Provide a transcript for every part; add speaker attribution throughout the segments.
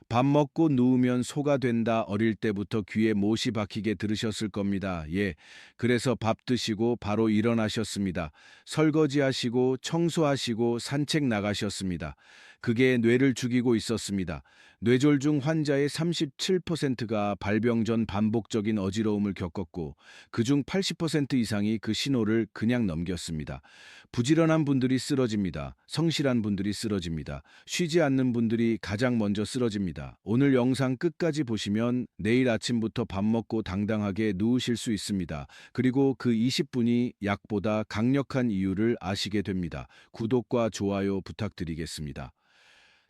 Speaker 1: 밥 먹고 누우면 소가 된다. 어릴 때부터 귀에 못이 박히게 들으셨을 겁니다. 예. 그래서 밥 드시고 바로 일어나셨습니다. 설거지하시고 청소하시고 산책 나가셨습니다. 그게 뇌를 죽이고 있었습니다. 뇌졸중 환자의 37%가 발병 전 반복적인 어지러움을 겪었고 그중 80% 이상이 그 신호를 그냥 넘겼습니다. 부지런한 분들이 쓰러집니다. 성실한 분들이 쓰러집니다. 쉬지 않는 분들이 가장 먼저 쓰러집니다. 오늘 영상 끝까지 보시면 내일 아침부터 밥 먹고 당당하게 누우실 수 있습니다. 그리고 그 20분이 약보다 강력한 이유를 아시게 됩니다. 구독과 좋아요 부탁드리겠습니다.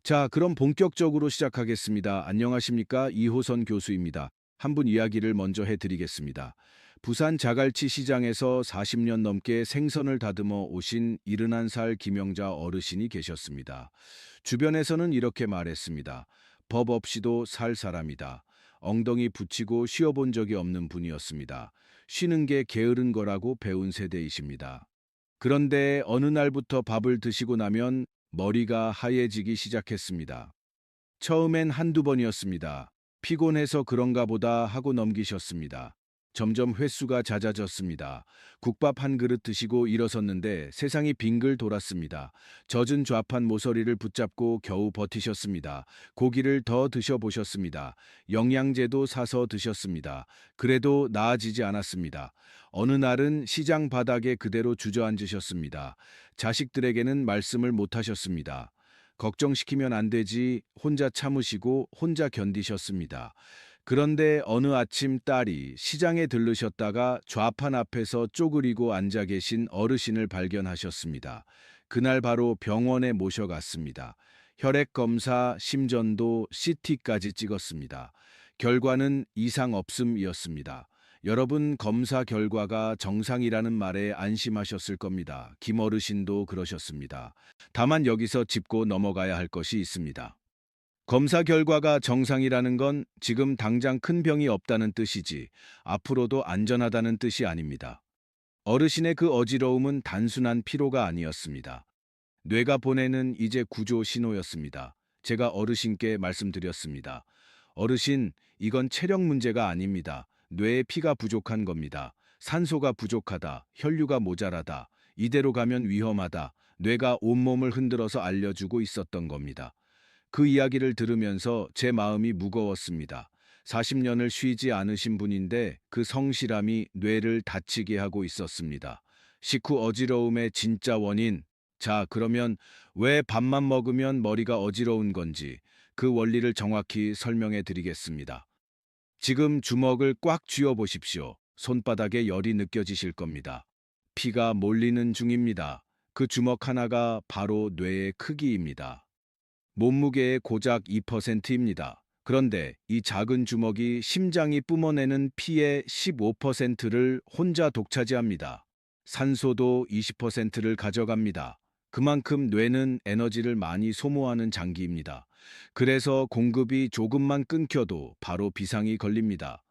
Speaker 1: 자, 그럼 본격적으로 시작하겠습니다. 안녕하십니까? 이호선 교수입니다. 한 분 이야기를 먼저 해드리겠습니다. 부산 자갈치 시장에서 40년 넘게 생선을 다듬어 오신 71살 김영자 어르신이 계셨습니다. 주변에서는 이렇게 말했습니다. 법 없이도 살 사람이다. 엉덩이 붙이고 쉬어본 적이 없는 분이었습니다. 쉬는 게 게으른 거라고 배운 세대이십니다. 그런데 어느 날부터 밥을 드시고 나면 머리가 하얘지기 시작했습니다. 처음엔 한두 번이었습니다. 피곤해서 그런가 보다 하고 넘기셨습니다. 점점 횟수가 잦아졌습니다. 국밥 한 그릇 드시고 일어섰는데 세상이 빙글 돌았습니다. 젖은 좌판 모서리를 붙잡고 겨우 버티셨습니다. 고기를 더 드셔보셨습니다. 영양제도 사서 드셨습니다. 그래도 나아지지 않았습니다. 어느 날은 시장 바닥에 그대로 주저앉으셨습니다. 자식들에게는 말씀을 못하셨습니다. 걱정시키면 안 되지 혼자 참으시고 혼자 견디셨습니다. 그런데 어느 아침 딸이 시장에 들르셨다가 좌판 앞에서 쪼그리고 앉아 계신 어르신을 발견하셨습니다. 그날 바로 병원에 모셔갔습니다. 혈액 검사, 심전도, CT까지 찍었습니다. 결과는 이상 없음이었습니다. 여러분, 검사 결과가 정상이라는 말에 안심하셨을 겁니다. 김 어르신도 그러셨습니다. 다만 여기서 짚고 넘어가야 할 것이 있습니다. 검사 결과가 정상이라는 건 지금 당장 큰 병이 없다는 뜻이지 앞으로도 안전하다는 뜻이 아닙니다. 어르신의 그 어지러움은 단순한 피로가 아니었습니다. 뇌가 보내는 이제 구조 신호였습니다. 제가 어르신께 말씀드렸습니다. 어르신, 이건 체력 문제가 아닙니다. 뇌에 피가 부족한 겁니다. 산소가 부족하다, 혈류가 모자라다, 이대로 가면 위험하다, 뇌가 온몸을 흔들어서 알려주고 있었던 겁니다. 그 이야기를 들으면서 제 마음이 무거웠습니다. 40년을 쉬지 않으신 분인데 그 성실함이 뇌를 다치게 하고 있었습니다. 식후 어지러움의 진짜 원인. 자, 그러면 왜 밥만 먹으면 머리가 어지러운 건지 그 원리를 정확히 설명해 드리겠습니다. 지금 주먹을 꽉 쥐어 보십시오. 손바닥에 열이 느껴지실 겁니다. 피가 몰리는 중입니다. 그 주먹 하나가 바로 뇌의 크기입니다. 몸무게의 고작 2%입니다. 그런데 이 작은 주먹이 심장이 뿜어내는 피의 15%를 혼자 독차지합니다. 산소도 20%를 가져갑니다. 그만큼 뇌는 에너지를 많이 소모하는 장기입니다. 그래서 공급이 조금만 끊겨도 바로 비상이 걸립니다.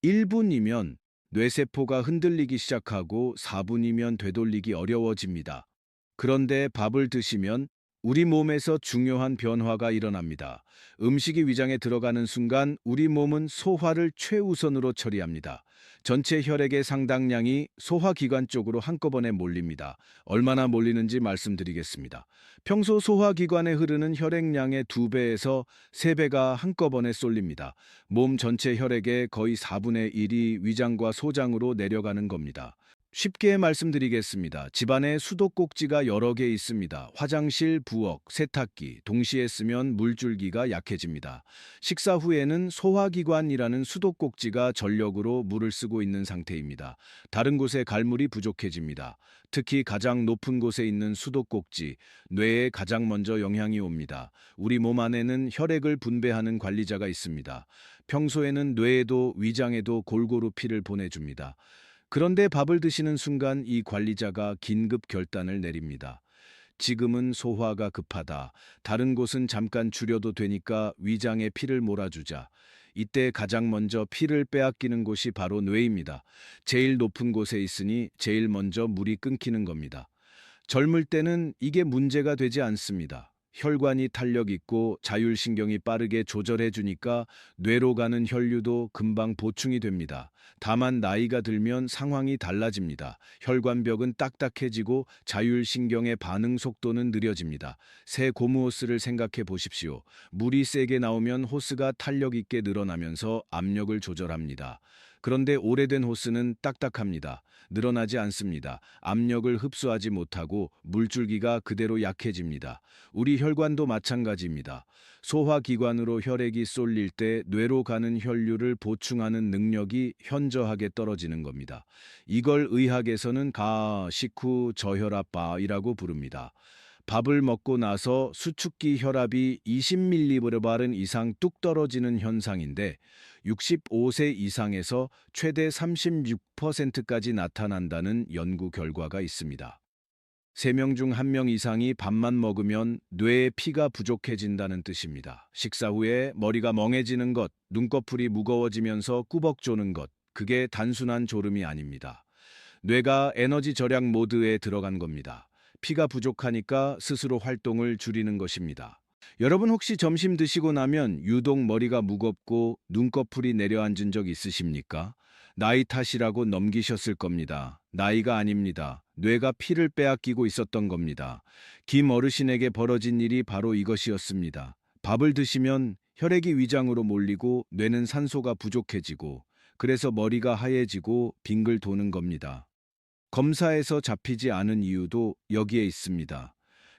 Speaker 1: 1분이면 뇌세포가 흔들리기 시작하고 4분이면 되돌리기 어려워집니다. 그런데 밥을 드시면 우리 몸에서 중요한 변화가 일어납니다. 음식이 위장에 들어가는 순간 우리 몸은 소화를 최우선으로 처리합니다. 전체 혈액의 상당량이 소화기관 쪽으로 한꺼번에 몰립니다. 얼마나 몰리는지 말씀드리겠습니다. 평소 소화기관에 흐르는 혈액량의 2배에서 3배가 한꺼번에 쏠립니다. 몸 전체 혈액의 거의 4분의 1이 위장과 소장으로 내려가는 겁니다. 쉽게 말씀드리겠습니다. 집안에 수도꼭지가 여러 개 있습니다. 화장실, 부엌, 세탁기, 동시에 쓰면 물줄기가 약해집니다. 식사 후에는 소화기관이라는 수도꼭지가 전력으로 물을 쓰고 있는 상태입니다. 다른 곳에 갈 물이 부족해집니다. 특히 가장 높은 곳에 있는 수도꼭지, 뇌에 가장 먼저 영향이 옵니다. 우리 몸 안에는 혈액을 분배하는 관리자가 있습니다. 평소에는 뇌에도 위장에도 골고루 피를 보내줍니다. 그런데 밥을 드시는 순간 이 관리자가 긴급 결단을 내립니다. 지금은 소화가 급하다. 다른 곳은 잠깐 줄여도 되니까 위장에 피를 몰아주자. 이때 가장 먼저 피를 빼앗기는 곳이 바로 뇌입니다. 제일 높은 곳에 있으니 제일 먼저 물이 끊기는 겁니다. 젊을 때는 이게 문제가 되지 않습니다. 혈관이 탄력 있고 자율신경이 빠르게 조절해 주니까 뇌로 가는 혈류도 금방 보충이 됩니다. 다만 나이가 들면 상황이 달라집니다. 혈관벽은 딱딱해지고 자율신경의 반응 속도는 느려집니다. 새 고무 호스를 생각해 보십시오. 물이 세게 나오면 호스가 탄력 있게 늘어나면서 압력을 조절합니다. 그런데 오래된 호스는 딱딱합니다. 늘어나지 않습니다. 압력을 흡수하지 못하고 물줄기가 그대로 약해집니다. 우리 혈관도 마찬가지입니다. 소화기관으로 혈액이 쏠릴 때 뇌로 가는 혈류를 보충하는 능력이 현저하게 떨어지는 겁니다. 이걸 의학에서는 식후 저혈압이라고 부릅니다. 밥을 먹고 나서 수축기 혈압이 20mg 이상 뚝 떨어지는 현상인데 65세 이상에서 최대 36%까지 나타난다는 연구 결과가 있습니다. 3명 중 1명 이상이 밥만 먹으면 뇌에 피가 부족해진다는 뜻입니다. 식사 후에 머리가 멍해지는 것, 눈꺼풀이 무거워지면서 꾸벅 조는 것, 그게 단순한 졸음이 아닙니다. 뇌가 에너지 절약 모드에 들어간 겁니다. 피가 부족하니까 스스로 활동을 줄이는 것입니다. 여러분 혹시 점심 드시고 나면 유독 머리가 무겁고 눈꺼풀이 내려앉은 적 있으십니까? 나이 탓이라고 넘기셨을 겁니다. 나이가 아닙니다. 뇌가 피를 빼앗기고 있었던 겁니다. 김 어르신에게 벌어진 일이 바로 이것이었습니다. 밥을 드시면 혈액이 위장으로 몰리고 뇌는 산소가 부족해지고 그래서 머리가 하얘지고 빙글 도는 겁니다. 검사에서 잡히지 않은 이유도 여기에 있습니다.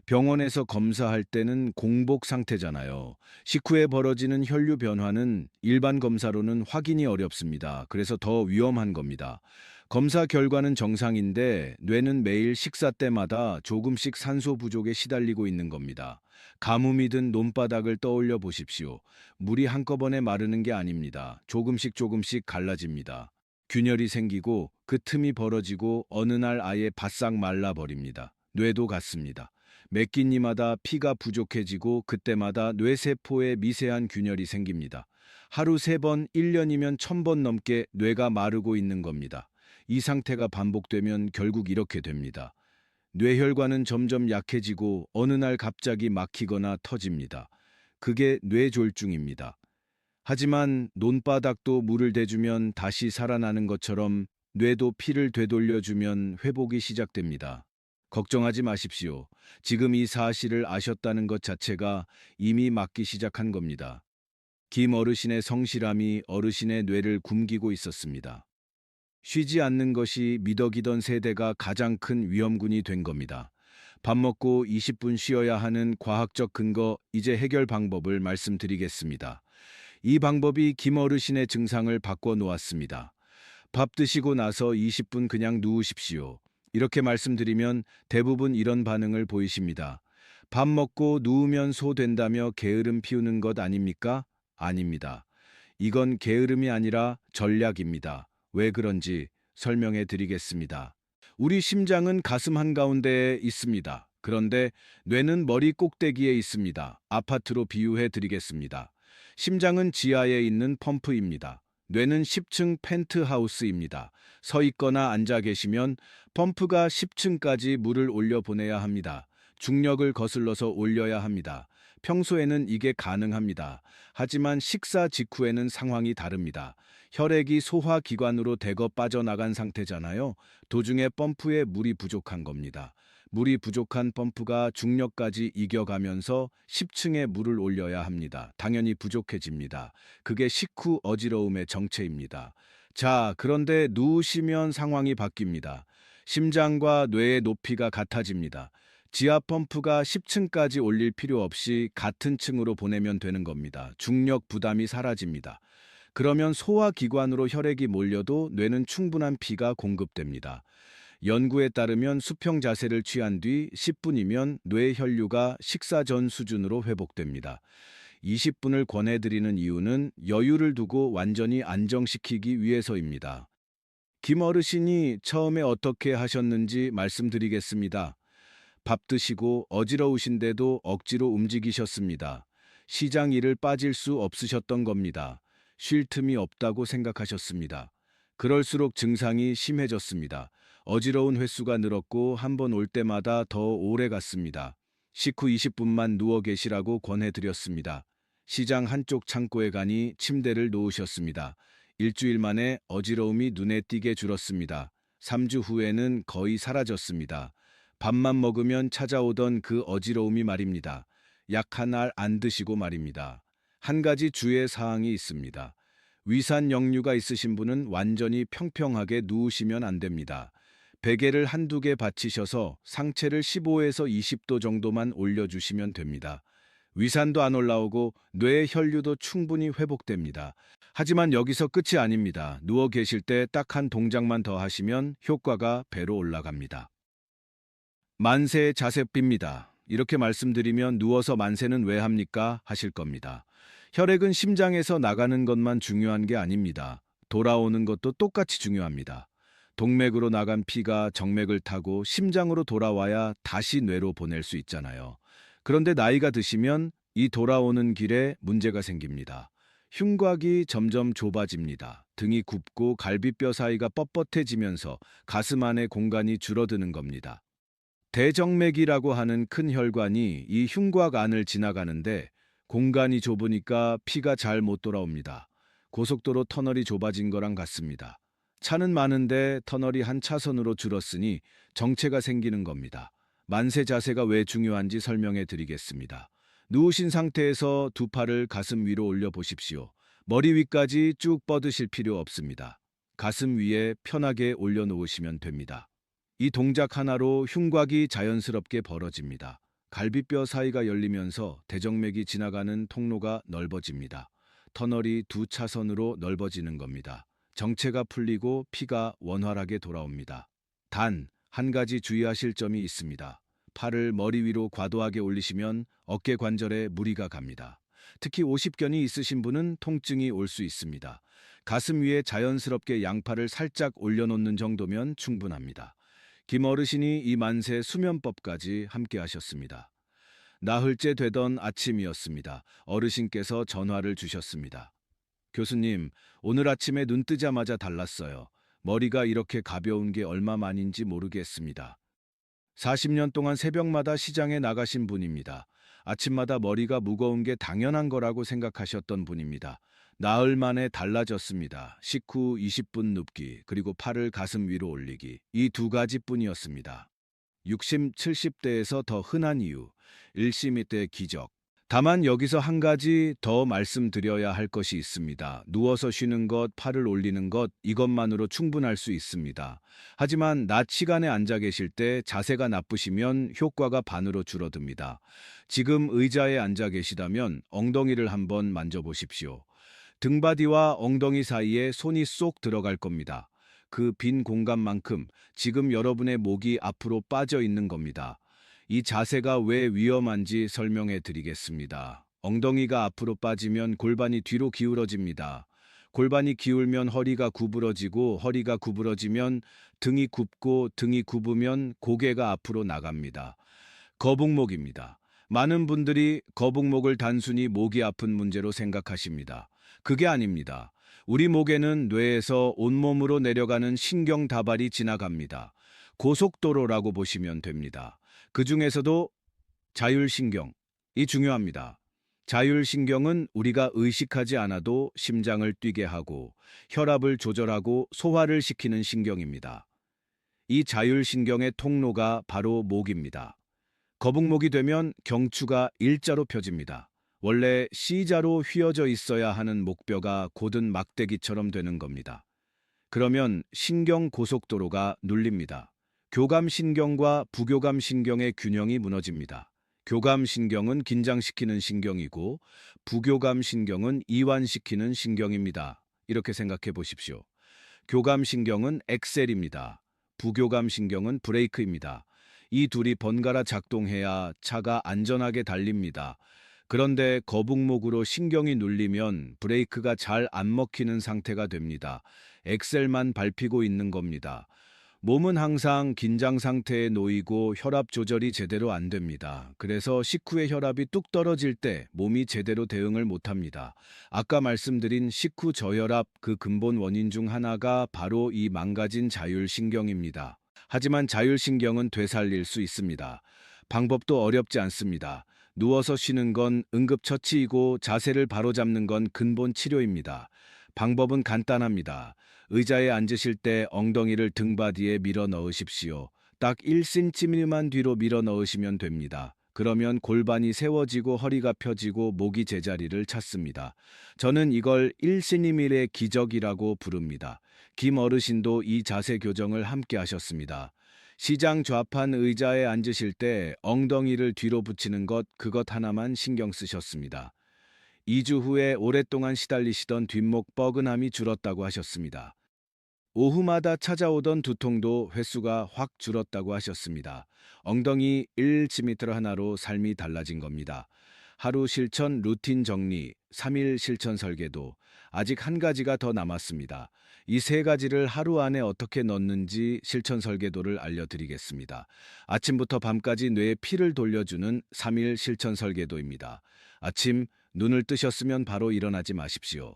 Speaker 1: 병원에서 검사할 때는 공복 상태잖아요. 식후에 벌어지는 혈류 변화는 일반 검사로는 확인이 어렵습니다. 그래서 더 위험한 겁니다. 검사 결과는 정상인데 뇌는 매일 식사 때마다 조금씩 산소 부족에 시달리고 있는 겁니다. 가뭄이 든 논바닥을 떠올려 보십시오. 물이 한꺼번에 마르는 게 아닙니다. 조금씩 조금씩 갈라집니다. 균열이 생기고 그 틈이 벌어지고 어느 날 아예 바싹 말라버립니다. 뇌도 같습니다. 매 끼니마다 피가 부족해지고 그때마다 뇌세포에 미세한 균열이 생깁니다. 하루 3번, 1년이면 1000번 넘게 뇌가 마르고 있는 겁니다. 이 상태가 반복되면 결국 이렇게 됩니다. 뇌혈관은 점점 약해지고 어느 날 갑자기 막히거나 터집니다. 그게 뇌졸중입니다. 하지만 논바닥도 물을 대주면 다시 살아나는 것처럼 뇌도 피를 되돌려주면 회복이 시작됩니다. 걱정하지 마십시오. 지금 이 사실을 아셨다는 것 자체가 이미 막기 시작한 겁니다. 김 어르신의 성실함이 어르신의 뇌를 굶기고 있었습니다. 쉬지 않는 것이 미덕이던 세대가 가장 큰 위험군이 된 겁니다. 밥 먹고 20분 쉬어야 하는 과학적 근거, 이제 해결 방법을 말씀드리겠습니다. 이 방법이 김 어르신의 증상을 바꿔 놓았습니다. 밥 드시고 나서 20분 그냥 누우십시오. 이렇게 말씀드리면 대부분 이런 반응을 보이십니다. 밥 먹고 누우면 소 된다며 게으름 피우는 것 아닙니까? 아닙니다. 이건 게으름이 아니라 전략입니다. 왜 그런지 설명해 드리겠습니다. 우리 심장은 가슴 한가운데에 있습니다. 그런데 뇌는 머리 꼭대기에 있습니다. 아파트로 비유해 드리겠습니다. 심장은 지하에 있는 펌프입니다. 뇌는 10층 펜트하우스입니다. 서 있거나 앉아 계시면 펌프가 10층까지 물을 올려보내야 합니다. 중력을 거슬러서 올려야 합니다. 평소에는 이게 가능합니다. 하지만 식사 직후에는 상황이 다릅니다. 혈액이 소화기관으로 대거 빠져나간 상태잖아요. 도중에 펌프에 물이 부족한 겁니다. 물이 부족한 펌프가 중력까지 이겨가면서 10층에 물을 올려야 합니다. 당연히 부족해집니다. 그게 식후 어지러움의 정체입니다. 자, 그런데 누우시면 상황이 바뀝니다. 심장과 뇌의 높이가 같아집니다. 지하 펌프가 10층까지 올릴 필요 없이 같은 층으로 보내면 되는 겁니다. 중력 부담이 사라집니다. 그러면 소화기관으로 혈액이 몰려도 뇌는 충분한 피가 공급됩니다. 연구에 따르면 수평 자세를 취한 뒤 10분이면 뇌 혈류가 식사 전 수준으로 회복됩니다. 20분을 권해드리는 이유는 여유를 두고 완전히 안정시키기 위해서입니다. 김 어르신이 처음에 어떻게 하셨는지 말씀드리겠습니다. 밥 드시고 어지러우신데도 억지로 움직이셨습니다. 시장 일을 빠질 수 없으셨던 겁니다. 쉴 틈이 없다고 생각하셨습니다. 그럴수록 증상이 심해졌습니다. 어지러운 횟수가 늘었고 한 번 올 때마다 더 오래 갔습니다. 식후 20분만 누워 계시라고 권해드렸습니다. 시장 한쪽 창고에 가니 침대를 놓으셨습니다. 일주일 만에 어지러움이 눈에 띄게 줄었습니다. 3주 후에는 거의 사라졌습니다. 밥만 먹으면 찾아오던 그 어지러움이 말입니다. 약 한 알 안 드시고 말입니다. 한 가지 주의 사항이 있습니다. 위산 역류가 있으신 분은 완전히 평평하게 누우시면 안 됩니다. 베개를 한두 개 받치셔서 상체를 15에서 20도 정도만 올려주시면 됩니다. 위산도 안 올라오고 뇌의 혈류도 충분히 회복됩니다. 하지만 여기서 끝이 아닙니다. 누워 계실 때 딱 한 동작만 더 하시면 효과가 배로 올라갑니다. 만세 자세비입니다. 이렇게 말씀드리면 누워서 만세는 왜 합니까? 하실 겁니다. 혈액은 심장에서 나가는 것만 중요한 게 아닙니다. 돌아오는 것도 똑같이 중요합니다. 동맥으로 나간 피가 정맥을 타고 심장으로 돌아와야 다시 뇌로 보낼 수 있잖아요. 그런데 나이가 드시면 이 돌아오는 길에 문제가 생깁니다. 흉곽이 점점 좁아집니다. 등이 굽고 갈비뼈 사이가 뻣뻣해지면서 가슴 안의 공간이 줄어드는 겁니다. 대정맥이라고 하는 큰 혈관이 이 흉곽 안을 지나가는데 공간이 좁으니까 피가 잘 못 돌아옵니다. 고속도로 터널이 좁아진 거랑 같습니다. 차는 많은데 터널이 한 차선으로 줄었으니 정체가 생기는 겁니다. 만세 자세가 왜 중요한지 설명해 드리겠습니다. 누우신 상태에서 두 팔을 가슴 위로 올려 보십시오. 머리 위까지 쭉 뻗으실 필요 없습니다. 가슴 위에 편하게 올려놓으시면 됩니다. 이 동작 하나로 흉곽이 자연스럽게 벌어집니다. 갈비뼈 사이가 열리면서 대정맥이 지나가는 통로가 넓어집니다. 터널이 두 차선으로 넓어지는 겁니다. 정체가 풀리고 피가 원활하게 돌아옵니다. 단, 한 가지 주의하실 점이 있습니다. 팔을 머리 위로 과도하게 올리시면 어깨 관절에 무리가 갑니다. 특히 오십견이 있으신 분은 통증이 올 수 있습니다. 가슴 위에 자연스럽게 양팔을 살짝 올려놓는 정도면 충분합니다. 김 어르신이 이 만세 수면법까지 함께 하셨습니다. 나흘째 되던 아침이었습니다. 어르신께서 전화를 주셨습니다. 교수님, 오늘 아침에 눈 뜨자마자 달랐어요. 머리가 이렇게 가벼운 게 얼마 만인지 모르겠습니다. 40년 동안 새벽마다 시장에 나가신 분입니다. 아침마다 머리가 무거운 게 당연한 거라고 생각하셨던 분입니다. 나흘 만에 달라졌습니다. 식후 20분 눕기, 그리고 팔을 가슴 위로 올리기. 이 두 가지뿐이었습니다. 60, 70대에서 더 흔한 이유, 일시 때 기적. 다만 여기서 한 가지 더 말씀드려야 할 것이 있습니다. 누워서 쉬는 것, 팔을 올리는 것, 이것만으로 충분할 수 있습니다. 하지만 낮 시간에 앉아 계실 때 자세가 나쁘시면 효과가 반으로 줄어듭니다. 지금 의자에 앉아 계시다면 엉덩이를 한번 만져보십시오. 등바디와 엉덩이 사이에 손이 쏙 들어갈 겁니다. 그 빈 공간만큼 지금 여러분의 목이 앞으로 빠져 있는 겁니다. 이 자세가 왜 위험한지 설명해 드리겠습니다. 엉덩이가 앞으로 빠지면 골반이 뒤로 기울어집니다. 골반이 기울면 허리가 구부러지고 허리가 구부러지면 등이 굽고 등이 굽으면 고개가 앞으로 나갑니다. 거북목입니다. 많은 분들이 거북목을 단순히 목이 아픈 문제로 생각하십니다. 그게 아닙니다. 우리 목에는 뇌에서 온몸으로 내려가는 신경 다발이 지나갑니다. 고속도로라고 보시면 됩니다. 그 중에서도 자율신경이 중요합니다. 자율신경은 우리가 의식하지 않아도 심장을 뛰게 하고 혈압을 조절하고 소화를 시키는 신경입니다. 이 자율신경의 통로가 바로 목입니다. 거북목이 되면 경추가 일자로 펴집니다. 원래 C자로 휘어져 있어야 하는 목뼈가 곧은 막대기처럼 되는 겁니다. 그러면 신경 고속도로가 눌립니다. 교감신경과 부교감신경의 균형이 무너집니다. 교감신경은 긴장시키는 신경이고 부교감신경은 이완시키는 신경입니다. 이렇게 생각해 보십시오. 교감신경은 엑셀입니다. 부교감신경은 브레이크입니다. 이 둘이 번갈아 작동해야 차가 안전하게 달립니다. 그런데 거북목으로 신경이 눌리면 브레이크가 잘 안 먹히는 상태가 됩니다. 엑셀만 밟히고 있는 겁니다. 몸은 항상 긴장 상태에 놓이고 혈압 조절이 제대로 안 됩니다. 그래서 식후에 혈압이 뚝 떨어질 때 몸이 제대로 대응을 못합니다. 아까 말씀드린 식후 저혈압 그 근본 원인 중 하나가 바로 이 망가진 자율신경입니다. 하지만 자율신경은 되살릴 수 있습니다. 방법도 어렵지 않습니다. 누워서 쉬는 건 응급처치이고 자세를 바로잡는 건 근본 치료입니다. 방법은 간단합니다. 의자에 앉으실 때 엉덩이를 등받이에 밀어 넣으십시오. 딱 1cm만 뒤로 밀어 넣으시면 됩니다. 그러면 골반이 세워지고 허리가 펴지고 목이 제자리를 찾습니다. 저는 이걸 1cm의 기적이라고 부릅니다. 김 어르신도 이 자세 교정을 함께 하셨습니다. 시장 좌판 의자에 앉으실 때 엉덩이를 뒤로 붙이는 그것 하나만 신경 쓰셨습니다. 2주 후에 오랫동안 시달리시던 뒷목 뻐근함이 줄었다고 하셨습니다. 오후마다 찾아오던 두통도 횟수가 확 줄었다고 하셨습니다. 엉덩이 1cm 하나로 삶이 달라진 겁니다. 하루 실천 루틴 정리, 3일 실천 설계도, 아직 한 가지가 더 남았습니다. 이 세 가지를 하루 안에 어떻게 넣는지 실천 설계도를 알려드리겠습니다. 아침부터 밤까지 뇌에 피를 돌려주는 3일 실천 설계도입니다. 아침, 눈을 뜨셨으면 바로 일어나지 마십시오.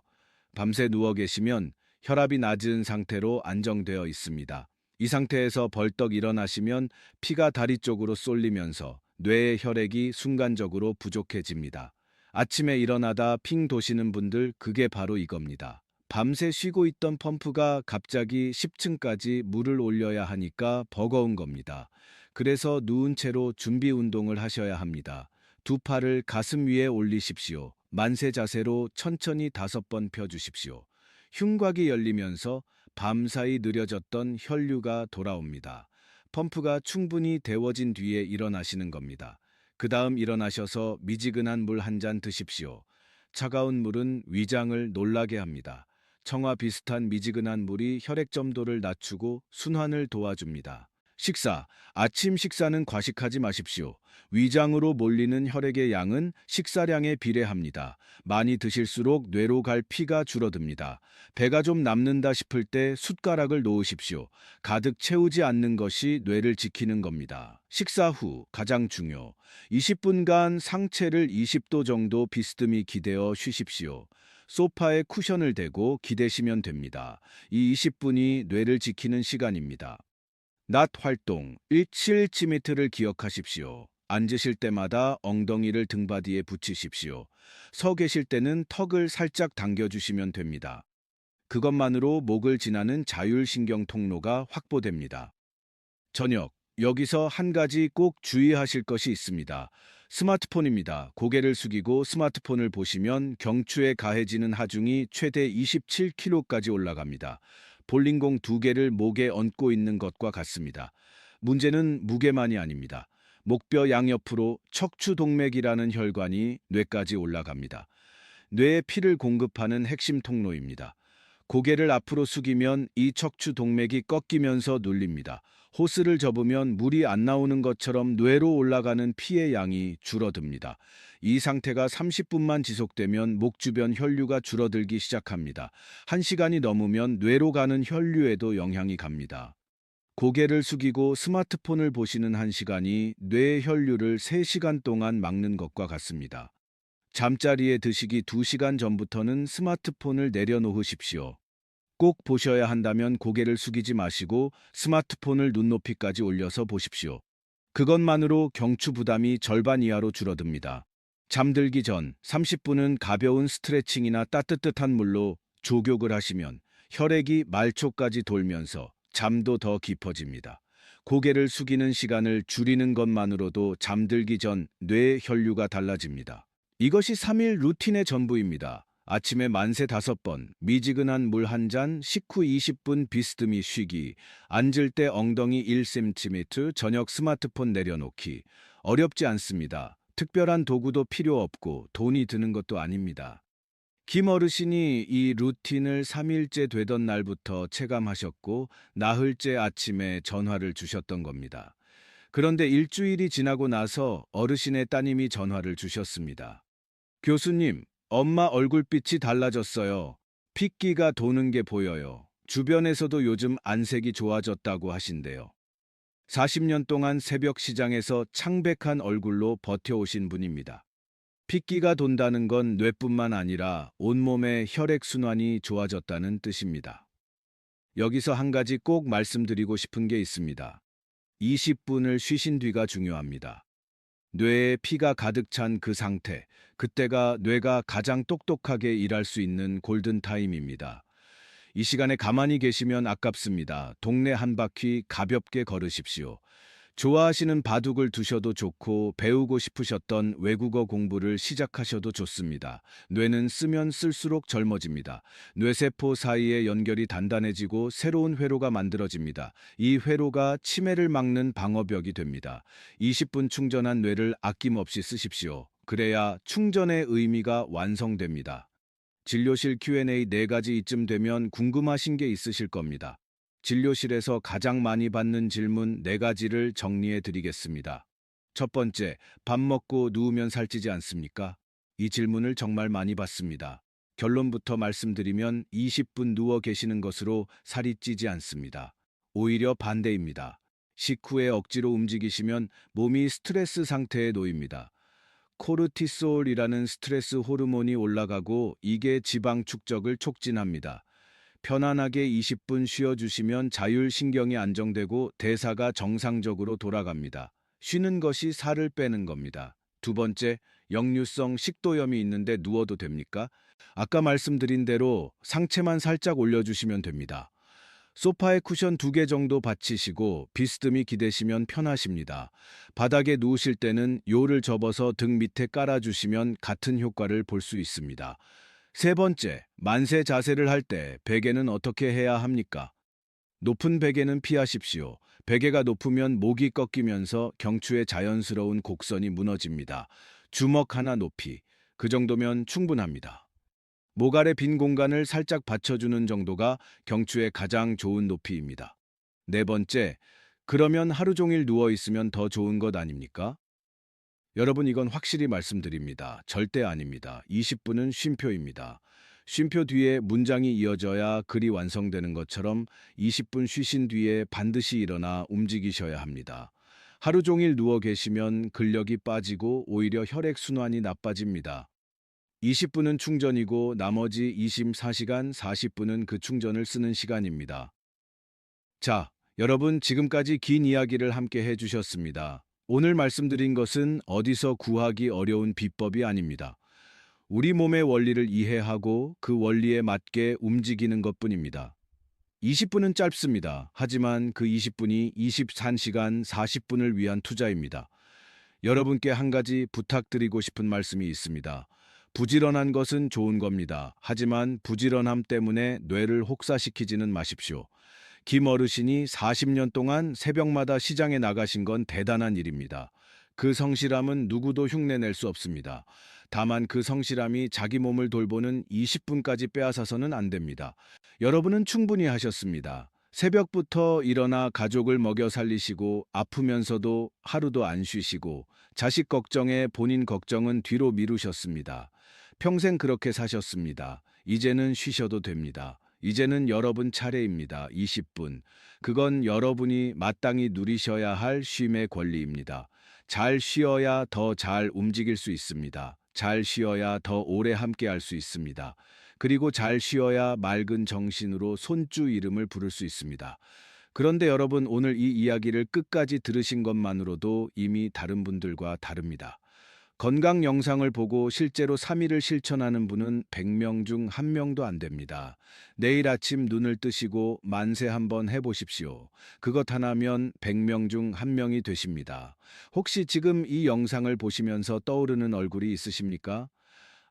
Speaker 1: 밤새 누워 계시면 혈압이 낮은 상태로 안정되어 있습니다. 이 상태에서 벌떡 일어나시면 피가 다리 쪽으로 쏠리면서 뇌의 혈액이 순간적으로 부족해집니다. 아침에 일어나다 핑 도시는 분들 그게 바로 이겁니다. 밤새 쉬고 있던 펌프가 갑자기 10층까지 물을 올려야 하니까 버거운 겁니다. 그래서 누운 채로 준비 운동을 하셔야 합니다. 두 팔을 가슴 위에 올리십시오. 만세 자세로 천천히 5번 펴주십시오. 흉곽이 열리면서 밤사이 느려졌던 혈류가 돌아옵니다. 펌프가 충분히 데워진 뒤에 일어나시는 겁니다. 그 다음 일어나셔서 미지근한 물 한 잔 드십시오. 차가운 물은 위장을 놀라게 합니다. 청아 비슷한 미지근한 물이 혈액 점도를 낮추고 순환을 도와줍니다. 아침 식사는 과식하지 마십시오. 위장으로 몰리는 혈액의 양은 식사량에 비례합니다. 많이 드실수록 뇌로 갈 피가 줄어듭니다. 배가 좀 남는다 싶을 때 숟가락을 놓으십시오. 가득 채우지 않는 것이 뇌를 지키는 겁니다. 식사 후 가장 중요. 20분간 상체를 20도 정도 비스듬히 기대어 쉬십시오. 소파에 쿠션을 대고 기대시면 됩니다. 이 20분이 뇌를 지키는 시간입니다. 낮 활동 1-7cm를 기억하십시오. 앉으실 때마다 엉덩이를 등받이에 붙이십시오. 서 계실 때는 턱을 살짝 당겨주시면 됩니다. 그것만으로 목을 지나는 자율신경 통로가 확보됩니다. 저녁, 여기서 한 가지 꼭 주의하실 것이 있습니다. 스마트폰입니다. 고개를 숙이고 스마트폰을 보시면 경추에 가해지는 하중이 최대 27kg까지 올라갑니다. 볼링공 2개를 목에 얹고 있는 것과 같습니다. 문제는 무게만이 아닙니다. 목뼈 양옆으로 척추동맥이라는 혈관이 뇌까지 올라갑니다. 뇌에 피를 공급하는 핵심 통로입니다. 고개를 앞으로 숙이면 이 척추 동맥이 꺾이면서 눌립니다. 호스를 접으면 물이 안 나오는 것처럼 뇌로 올라가는 피의 양이 줄어듭니다. 이 상태가 30분만 지속되면 목 주변 혈류가 줄어들기 시작합니다. 1시간이 넘으면 뇌로 가는 혈류에도 영향이 갑니다. 고개를 숙이고 스마트폰을 보시는 1시간이 뇌 혈류를 3시간 동안 막는 것과 같습니다. 잠자리에 드시기 2시간 전부터는 스마트폰을 내려놓으십시오. 꼭 보셔야 한다면 고개를 숙이지 마시고 스마트폰을 눈높이까지 올려서 보십시오. 그것만으로 경추 부담이 절반 이하로 줄어듭니다. 잠들기 전 30분은 가벼운 스트레칭이나 따뜻한 물로 족욕을 하시면 혈액이 말초까지 돌면서 잠도 더 깊어집니다. 고개를 숙이는 시간을 줄이는 것만으로도 잠들기 전 뇌 혈류가 달라집니다. 이것이 3일 루틴의 전부입니다. 아침에 만세 5번, 미지근한 물 한 잔, 식후 20분 비스듬히 쉬기, 앉을 때 엉덩이 1cm, 저녁 스마트폰 내려놓기. 어렵지 않습니다. 특별한 도구도 필요 없고 돈이 드는 것도 아닙니다. 김 어르신이 이 루틴을 3일째 되던 날부터 체감하셨고 나흘째 아침에 전화를 주셨던 겁니다. 그런데 일주일이 지나고 나서 어르신의 따님이 전화를 주셨습니다. 교수님, 엄마 얼굴빛이 달라졌어요. 핏기가 도는 게 보여요. 주변에서도 요즘 안색이 좋아졌다고 하신대요. 40년 동안 새벽 시장에서 창백한 얼굴로 버텨오신 분입니다. 핏기가 돈다는 건 뇌뿐만 아니라 온몸의 혈액순환이 좋아졌다는 뜻입니다. 여기서 한 가지 꼭 말씀드리고 싶은 게 있습니다. 20분을 쉬신 뒤가 중요합니다. 뇌에 피가 가득 찬 그 상태, 그때가 뇌가 가장 똑똑하게 일할 수 있는 골든타임입니다. 이 시간에 가만히 계시면 아깝습니다. 동네 한 바퀴 가볍게 걸으십시오. 좋아하시는 바둑을 두셔도 좋고 배우고 싶으셨던 외국어 공부를 시작하셔도 좋습니다. 뇌는 쓰면 쓸수록 젊어집니다. 뇌세포 사이의 연결이 단단해지고 새로운 회로가 만들어집니다. 이 회로가 치매를 막는 방어벽이 됩니다. 20분 충전한 뇌를 아낌없이 쓰십시오. 그래야 충전의 의미가 완성됩니다. 진료실 Q&A 4가지 이쯤 되면 궁금하신 게 있으실 겁니다. 진료실에서 가장 많이 받는 질문 4가지를 정리해 드리겠습니다. 첫 번째, 밥 먹고 누우면 살찌지 않습니까? 이 질문을 정말 많이 받습니다. 결론부터 말씀드리면 20분 누워 계시는 것으로 살이 찌지 않습니다. 오히려 반대입니다. 식후에 억지로 움직이시면 몸이 스트레스 상태에 놓입니다. 코르티솔이라는 스트레스 호르몬이 올라가고 이게 지방 축적을 촉진합니다. 편안하게 20분 쉬어주시면 자율신경이 안정되고 대사가 정상적으로 돌아갑니다. 쉬는 것이 살을 빼는 겁니다. 두 번째, 역류성 식도염이 있는데 누워도 됩니까? 아까 말씀드린 대로 상체만 살짝 올려주시면 됩니다. 소파에 쿠션 2개 정도 받치시고 비스듬히 기대시면 편하십니다. 바닥에 누우실 때는 요를 접어서 등 밑에 깔아주시면 같은 효과를 볼 수 있습니다. 세 번째, 만세 자세를 할 때 베개는 어떻게 해야 합니까? 높은 베개는 피하십시오. 베개가 높으면 목이 꺾이면서 경추의 자연스러운 곡선이 무너집니다. 주먹 하나 높이. 그 정도면 충분합니다. 목 아래 빈 공간을 살짝 받쳐주는 정도가 경추의 가장 좋은 높이입니다. 네 번째, 그러면 하루 종일 누워 있으면 더 좋은 것 아닙니까? 여러분, 이건 확실히 말씀드립니다. 절대 아닙니다. 20분은 쉼표입니다. 쉼표 뒤에 문장이 이어져야 글이 완성되는 것처럼 20분 쉬신 뒤에 반드시 일어나 움직이셔야 합니다. 하루 종일 누워 계시면 근력이 빠지고 오히려 혈액순환이 나빠집니다. 20분은 충전이고 나머지 24시간 40분은 그 충전을 쓰는 시간입니다. 자, 여러분, 지금까지 긴 이야기를 함께 해주셨습니다. 오늘 말씀드린 것은 어디서 구하기 어려운 비법이 아닙니다. 우리 몸의 원리를 이해하고 그 원리에 맞게 움직이는 것뿐입니다. 20분은 짧습니다. 하지만 그 20분이 24시간 40분을 위한 투자입니다. 여러분께 한 가지 부탁드리고 싶은 말씀이 있습니다. 부지런한 것은 좋은 겁니다. 하지만 부지런함 때문에 뇌를 혹사시키지는 마십시오. 김 어르신이 40년 동안 새벽마다 시장에 나가신 건 대단한 일입니다. 그 성실함은 누구도 흉내낼 수 없습니다. 다만 그 성실함이 자기 몸을 돌보는 20분까지 빼앗아서는 안 됩니다. 여러분은 충분히 하셨습니다. 새벽부터 일어나 가족을 먹여 살리시고 아프면서도 하루도 안 쉬시고 자식 걱정에 본인 걱정은 뒤로 미루셨습니다. 평생 그렇게 사셨습니다. 이제는 쉬셔도 됩니다. 이제는 여러분 차례입니다. 20분. 그건 여러분이 마땅히 누리셔야 할 쉼의 권리입니다. 잘 쉬어야 더 잘 움직일 수 있습니다. 잘 쉬어야 더 오래 함께 할 수 있습니다. 그리고 잘 쉬어야 맑은 정신으로 손주 이름을 부를 수 있습니다. 그런데 여러분, 오늘 이 이야기를 끝까지 들으신 것만으로도 이미 다른 분들과 다릅니다. 건강 영상을 보고 실제로 3일을 실천하는 분은 100명 중 1명도 안 됩니다. 내일 아침 눈을 뜨시고 만세 한번 해보십시오. 그것 하나면 100명 중 1명이 되십니다. 혹시 지금 이 영상을 보시면서 떠오르는 얼굴이 있으십니까?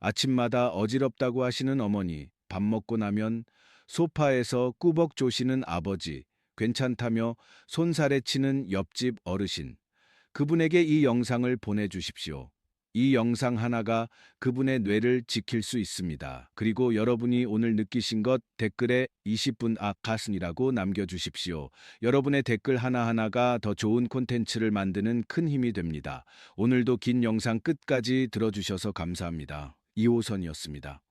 Speaker 1: 아침마다 어지럽다고 하시는 어머니, 밥 먹고 나면 소파에서 꾸벅 조시는 아버지, 괜찮다며 손살에 치는 옆집 어르신, 그분에게 이 영상을 보내주십시오. 이 영상 하나가 그분의 뇌를 지킬 수 있습니다. 그리고 여러분이 오늘 느끼신 것 댓글에 20분 가슴이라고 남겨주십시오. 여러분의 댓글 하나하나가 더 좋은 콘텐츠를 만드는 큰 힘이 됩니다. 오늘도 긴 영상 끝까지 들어주셔서 감사합니다. 이호선이었습니다.